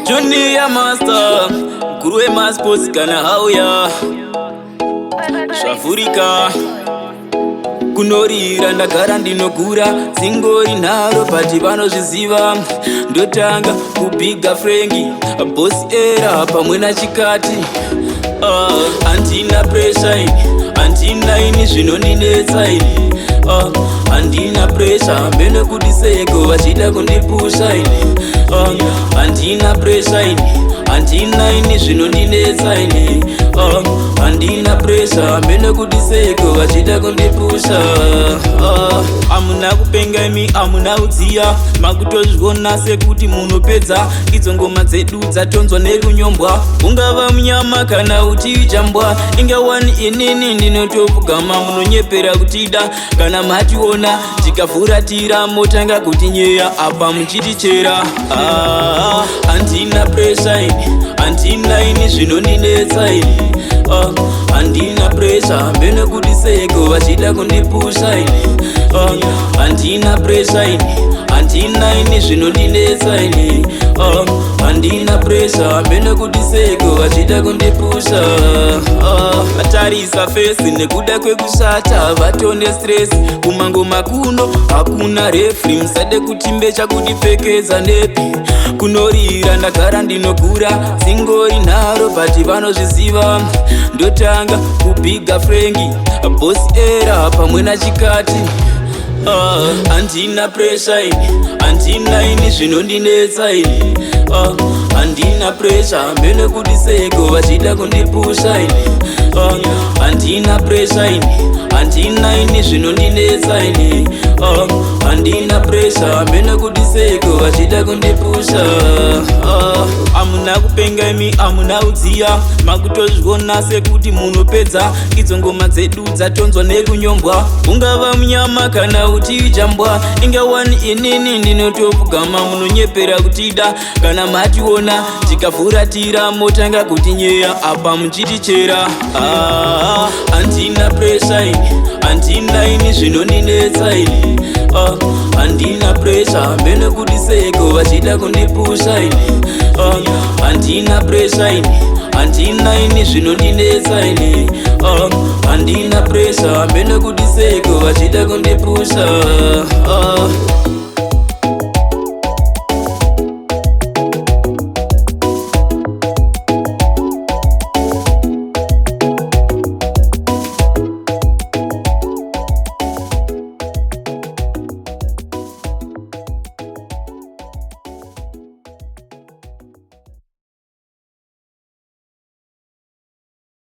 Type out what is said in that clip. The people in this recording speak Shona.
Junior Master, Guru Maspos kana hauya Shafurika Kunorira ndagara ndinogura Singori nharo pati vanozviziva Ndotanga kubiga Franki Boss era pamwe na chikati Handina pressure ini Handina ini zvinondinetsa ini Handina pressure mbene kuti seko vachida kundipusha ini Handina pressure ini Handina ini zvinondinetsa ini Handina pressure mbene kuti seko vachida kundipusha Amuna kupenga imi amuna udziya Makutozviona sekuti munopedza Idzo ngoma dzedu dzatonzwa nekunyombwa Ungava munyama kana uchijambwa Ingawani inini ndinotopugama munonyepera kutida Kana mationa tikafuratira motanga kutinyeya apa muchitichera Handina pressure ini Handina ini zvinondinetsa ini Handina pressure mbene kuti seko vachida kundipusha ini Handina pressure ini Handina ini zvinondinetsa ini Handina pressure mbene kuti seko vachida kundipusha Vatarisa face nekuda kwekushata vatonde stress kumangoma kuno hakuna refri musade kutimbe chakutipfekedza nepi kunorira ndagara ndinogura Singori nharo pati vanozviziva Ndotanga kubiga Franki Boss era pamwe na chikati Handina pressure ini Handina ini zvinondinetsa ini Handina pressure mbene kuti seko vachida kundipusha ini Handina pressure ini Handina ini zvinondinetsa ini Handina pressure mbene kuti seko vachida kundipusha Amuna kupenga imi amuna udziya Makutozviona sekuti munopedza Idzo ngoma dzedu dzatonzwa nekunyombwa Ungava munyama kana uchijambwa Ingawani inini ndinotopugama munonyepera kutida Kana mationa tikafuratira motanga kutinyeya apa muchitichera Handina pressure ini Handina ini zvinondinetsa ini Handina pressure mbene kuti seko vachida kundipusha ini Handina pressure ini Handina ini zvinondinetsa ini Handina pressure mbene kuti seko vachida kundipusha